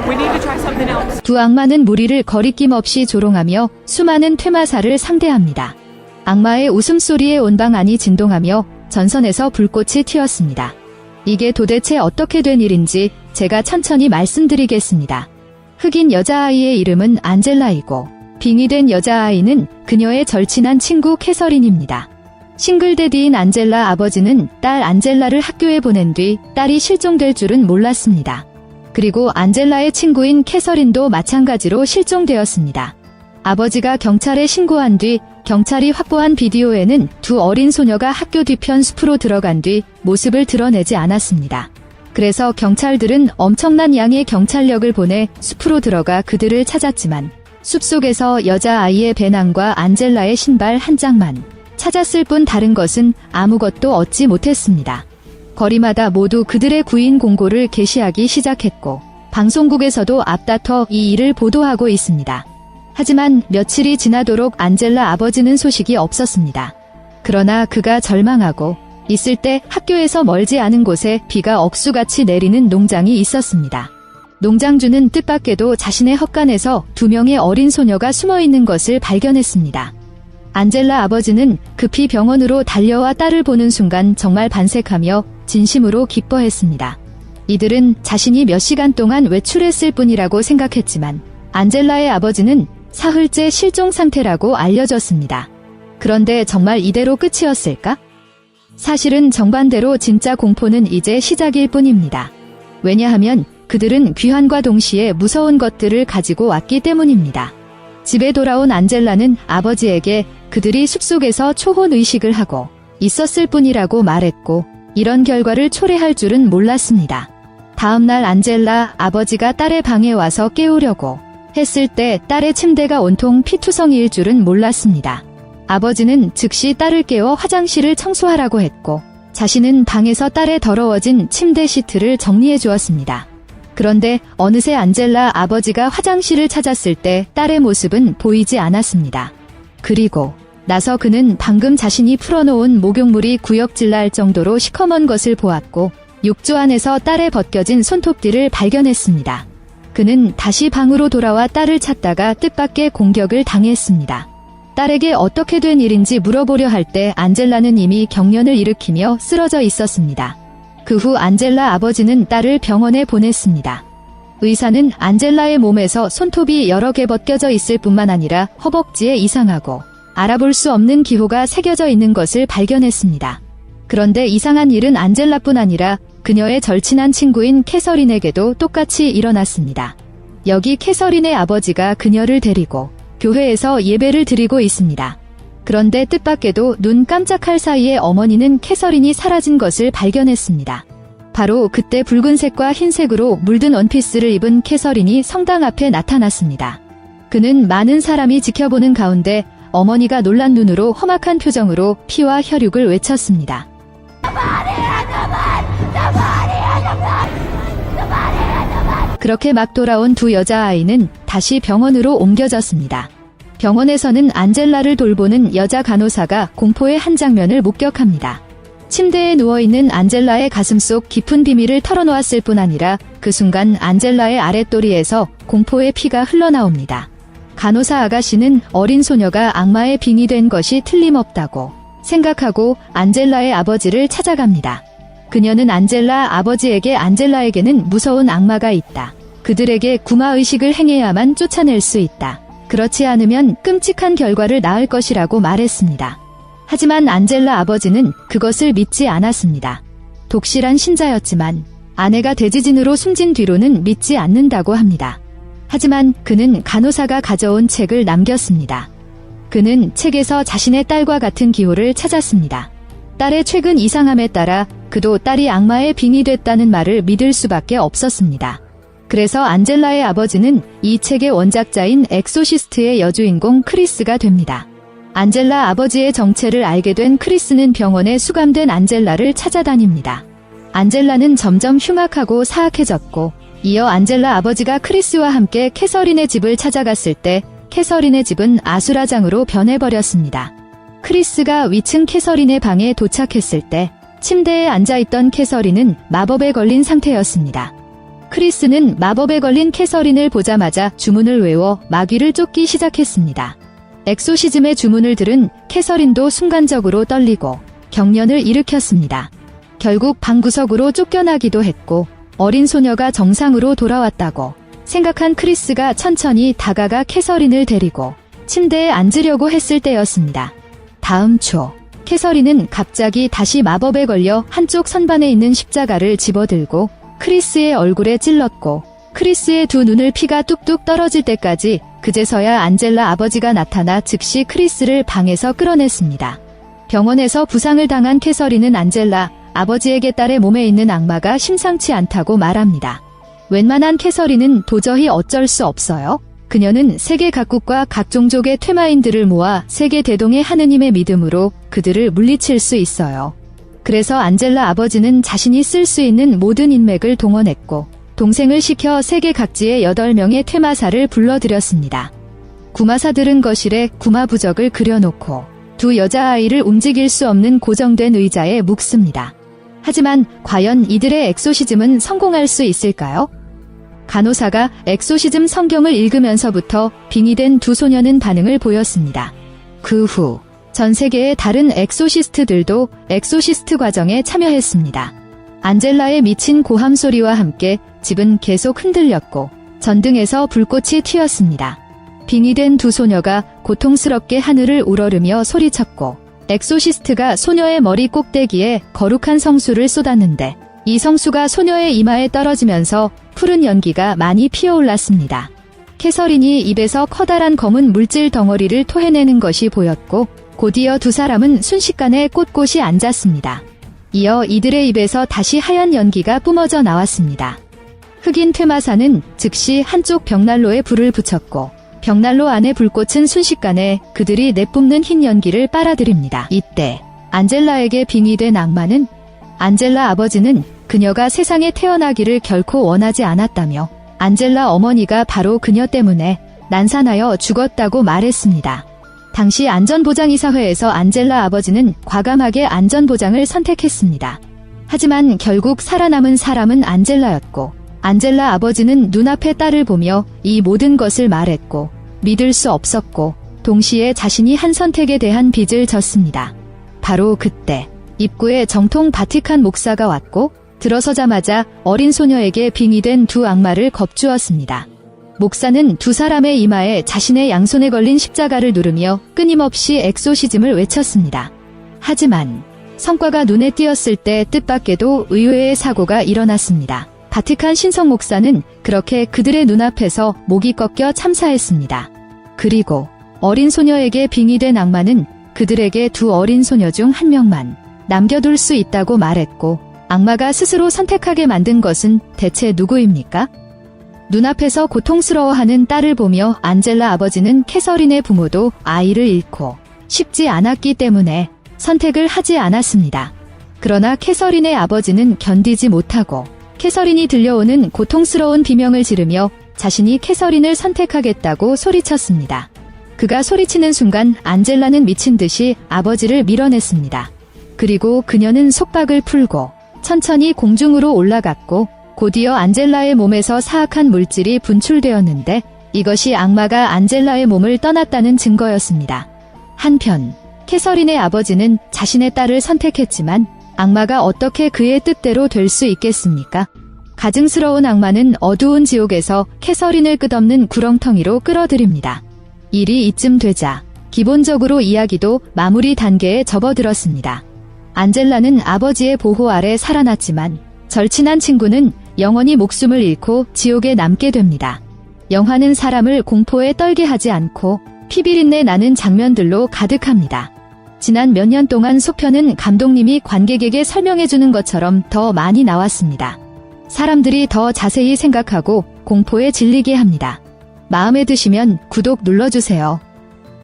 We need to try something else. 두 악마는 무리를 거리낌 없이 조롱하며 수많은 퇴마사를 상대합니다. 악마의 웃음소리에 온 방 안이 진동하며 전선에서 불꽃이 튀었습니다. 이게 도대체 어떻게 된 일인지 제가 천천히 말씀드리겠습니다. 흑인 여자아이의 이름은 안젤라이고 빙의된 여자아이는 그녀의 절친한 친구 캐서린입니다. 싱글데디인 안젤라 아버지는 딸 안젤라를 학교에 보낸 뒤 딸이 실종될 줄은 몰랐습니다. 그리고 안젤라의 친구인 캐서린도 마찬가지로 실종되었습니다. 아버지가 경찰에 신고한 뒤 경찰이 확보한 비디오에는 두 어린 소녀가 학교 뒤편 숲으로 들어간 뒤 모습을 드러내지 않았습니다. 그래서 경찰들은 엄청난 양의 경찰력을 보내 숲으로 들어가 그들을 찾았지만 숲속에서 여자아이의 배낭과 안젤라의 신발 한 짝만 찾았을 뿐 다른 것은 아무것도 얻지 못했습니다. 거리마다 모두 그들의 구인 공고를 게시하기 시작했고 방송국에서도 앞다퉈 이 일을 보도하고 있습니다. 하지만 며칠이 지나도록 안젤라 아버지는 소식이 없었습니다. 그러나 그가 절망하고 있을 때 학교에서 멀지 않은 곳에 비가 억수같이 내리는 농장이 있었습니다. 농장주는 뜻밖에도 자신의 헛간에서 두 명의 어린 소녀가 숨어있는 것을 발견했습니다. 안젤라 아버지는 급히 병원으로 달려와 딸을 보는 순간 정말 반색하며 진심으로 기뻐했습니다. 이들은 자신이 몇 시간 동안 외출했을 뿐이라고 생각했지만 안젤라의 아버지는 사흘째 실종 상태라고 알려졌습니다. 그런데 정말 이대로 끝이었을까? 사실은 정반대로 진짜 공포는 이제 시작일 뿐입니다. 왜냐하면 그들은 귀환과 동시에 무서운 것들을 가지고 왔기 때문입니다. 집에 돌아온 안젤라는 아버지에게 그들이 숲속에서 초혼의식을 하고 있었을 뿐이라고 말했고 이런 결과를 초래할 줄은 몰랐습니다. 다음날 안젤라 아버지가 딸의 방에 와서 깨우려고 했을 때 딸의 침대가 온통 피투성이일 줄은 몰랐습니다. 아버지는 즉시 딸을 깨워 화장실을 청소하라고 했고 자신은 방에서 딸의 더러워진 침대 시트를 정리해 주었습니다. 그런데 어느새 안젤라 아버지가 화장실을 찾았을 때 딸의 모습은 보이지 않았습니다. 그리고 나서 그는 방금 자신이 풀어놓은 목욕물이 구역질날 정도로 시커먼 것을 보았고 욕조 안에서 딸의 벗겨진 손톱뒤를 발견했습니다. 그는 다시 방으로 돌아와 딸을 찾다가 뜻밖의 공격을 당했습니다. 딸에게 어떻게 된 일인지 물어보려 할 때 안젤라는 이미 경련을 일으키며 쓰러져 있었습니다. 그 후 안젤라 아버지는 딸을 병원에 보냈습니다. 의사는 안젤라의 몸에서 손톱이 여러 개 벗겨져 있을 뿐만 아니라 허벅지에 이상하고 알아볼 수 없는 기호가 새겨져 있는 것을 발견했습니다. 그런데 이상한 일은 안젤라뿐 아니라 그녀의 절친한 친구인 캐서린에게도 똑같이 일어났습니다. 여기 캐서린의 아버지가 그녀를 데리고 교회에서 예배를 드리고 있습니다. 그런데 뜻밖에도 눈 깜짝할 사이에 어머니는 캐서린이 사라진 것을 발견했습니다. 바로 그때 붉은색과 흰색으로 물든 원피스를 입은 캐서린이 성당 앞에 나타났습니다. 그는 많은 사람이 지켜보는 가운데 어머니가 놀란 눈으로 험악한 표정으로 피와 혈육을 외쳤습니다. 그렇게 막 돌아온 두 여자아이는 다시 병원으로 옮겨졌습니다. 병원에서는 안젤라를 돌보는 여자 간호사가 공포의 한 장면을 목격합니다. 침대에 누워있는 안젤라의 가슴속 깊은 비밀을 털어놓았을 뿐 아니라 그 순간 안젤라의 아랫도리에서 공포의 피가 흘러나옵니다. 간호사 아가씨는 어린 소녀가 악마의 빙이 된 것이 틀림없다고 생각하고 안젤라의 아버지를 찾아갑니다. 그녀는 안젤라 아버지에게 안젤라에게는 무서운 악마가 있다. 그들에게 구마의식을 행해야만 쫓아낼 수 있다. 그렇지 않으면 끔찍한 결과를 낳을 것이라고 말했습니다. 하지만 안젤라 아버지는 그것을 믿지 않았습니다. 독실한 신자였지만 아내가 대지진으로 숨진 뒤로는 믿지 않는다고 합니다. 하지만 그는 간호사가 가져온 책을 남겼습니다. 그는 책에서 자신의 딸과 같은 기호를 찾았습니다. 딸의 최근 이상함에 따라 그도 딸이 악마의 빙이 됐다는 말을 믿을 수밖에 없었습니다. 그래서 안젤라의 아버지는 이 책의 원작자인 엑소시스트의 여주인공 크리스가 됩니다. 안젤라 아버지의 정체를 알게 된 크리스는 병원에 수감된 안젤라를 찾아다닙니다. 안젤라는 점점 흉악하고 사악해졌고 이어 안젤라 아버지가 크리스와 함께 캐서린의 집을 찾아갔을 때 캐서린의 집은 아수라장으로 변해버렸습니다. 크리스가 위층 캐서린의 방에 도착했을 때 침대에 앉아있던 캐서린은 마법에 걸린 상태였습니다. 크리스는 마법에 걸린 캐서린을 보자마자 주문을 외워 마귀를 쫓기 시작했습니다. 엑소시즘의 주문을 들은 캐서린도 순간적으로 떨리고 경련을 일으켰습니다. 결국 방구석으로 쫓겨나기도 했고 어린 소녀가 정상으로 돌아왔다고 생각한 크리스가 천천히 다가가 캐서린을 데리고 침대에 앉으려고 했을 때였습니다. 다음 초 캐서린은 갑자기 다시 마법에 걸려 한쪽 선반에 있는 십자가를 집어들고 크리스의 얼굴에 찔렀고 크리스의 두 눈을 피가 뚝뚝 떨어질 때까지 그제서야 안젤라 아버지가 나타나 즉시 크리스를 방에서 끌어냈습니다. 병원에서 부상을 당한 캐서린은 안젤라 아버지에게 딸의 몸에 있는 악마가 심상치 않다고 말합니다. 웬만한 캐서린은 도저히 어쩔 수 없어요. 그녀는 세계 각국과 각 종족의 퇴마인들을 모아 세계 대동의 하느님의 믿음으로 그들을 물리칠 수 있어요. 그래서 안젤라 아버지는 자신이 쓸 수 있는 모든 인맥을 동원했고 동생을 시켜 세계 각지의 8명의 퇴마사를 불러들였습니다. 구마사들은 거실에 구마부적을 그려놓고 두 여자아이를 움직일 수 없는 고정된 의자에 묵습니다. 하지만 과연 이들의 엑소시즘은 성공할 수 있을까요? 간호사가 엑소시즘 성경을 읽으면서부터 빙의된 두 소녀는 반응을 보였습니다. 그 후 전 세계의 다른 엑소시스트들도 엑소시스트 과정에 참여했습니다. 안젤라의 미친 고함 소리와 함께 집은 계속 흔들렸고 전등에서 불꽃이 튀었습니다. 빙의된 두 소녀가 고통스럽게 하늘을 우러르며 소리쳤고 엑소시스트가 소녀의 머리 꼭대기에 거룩한 성수를 쏟았는데 이 성수가 소녀의 이마에 떨어지면서 푸른 연기가 많이 피어올랐습니다. 캐서린이 입에서 커다란 검은 물질 덩어리를 토해내는 것이 보였고 곧이어 두 사람은 순식간에 꼿꼿이 앉았습니다. 이어 이들의 입에서 다시 하얀 연기가 뿜어져 나왔습니다. 흑인 퇴마사는 즉시 한쪽 벽난로에 불을 붙였고 벽난로 안의 불꽃은 순식간에 그들이 내뿜는 흰 연기를 빨아들입니다. 이때 안젤라에게 빙의된 악마는 안젤라 아버지는 그녀가 세상에 태어나기를 결코 원하지 않았다며 안젤라 어머니가 바로 그녀 때문에 난산하여 죽었다고 말했습니다. 당시 안전보장이사회에서 안젤라 아버지는 과감하게 안전보장을 선택했습니다. 하지만 결국 살아남은 사람은 안젤라였고 안젤라 아버지는 눈앞의 딸을 보며 이 모든 것을 말했고 믿을 수 없었고 동시에 자신이 한 선택에 대한 빚을 졌습니다. 바로 그때 입구에 정통 바티칸 목사가 왔고 들어서자마자 어린 소녀에게 빙의된 두 악마를 겁주었습니다. 목사는 두 사람의 이마에 자신의 양손에 걸린 십자가를 누르며 끊임없이 엑소시즘을 외쳤습니다. 하지만 성과가 눈에 띄었을 때 뜻밖에도 의외의 사고가 일어났습니다. 바티칸 신성 목사는 그렇게 그들의 눈앞에서 목이 꺾여 참사했습니다. 그리고 어린 소녀에게 빙의된 악마는 그들에게 두 어린 소녀 중 한 명만 남겨둘 수 있다고 말했고 악마가 스스로 선택하게 만든 것은 대체 누구입니까? 눈앞에서 고통스러워하는 딸을 보며 안젤라 아버지는 캐서린의 부모도 아이를 잃고 쉽지 않았기 때문에 선택을 하지 않았습니다. 그러나 캐서린의 아버지는 견디지 못하고 캐서린이 들려오는 고통스러운 비명을 지르며 자신이 캐서린을 선택하겠다고 소리쳤습니다. 그가 소리치는 순간 안젤라는 미친 듯이 아버지를 밀어냈습니다. 그리고 그녀는 속박을 풀고 천천히 공중으로 올라갔고 곧이어 안젤라의 몸에서 사악한 물질이 분출되었는데 이것이 악마가 안젤라의 몸을 떠났다는 증거였습니다. 한편 캐서린의 아버지는 자신의 딸을 선택했지만 악마가 어떻게 그의 뜻대로 될 수 있겠습니까? 가증스러운 악마는 어두운 지옥에서 캐서린을 끝없는 구렁텅이로 끌어들입니다. 일이 이쯤 되자 기본적으로 이야기도 마무리 단계에 접어들었습니다. 안젤라는 아버지의 보호 아래 살아났지만 절친한 친구는 영원히 목숨을 잃고 지옥에 남게 됩니다. 영화는 사람을 공포에 떨게 하지 않고 피비린내 나는 장면들로 가득합니다. 지난 몇 년 동안 속편은 감독님이 관객에게 설명해주는 것처럼 더 많이 나왔습니다. 사람들이 더 자세히 생각하고 공포에 질리게 합니다. 마음에 드시면 구독 눌러주세요.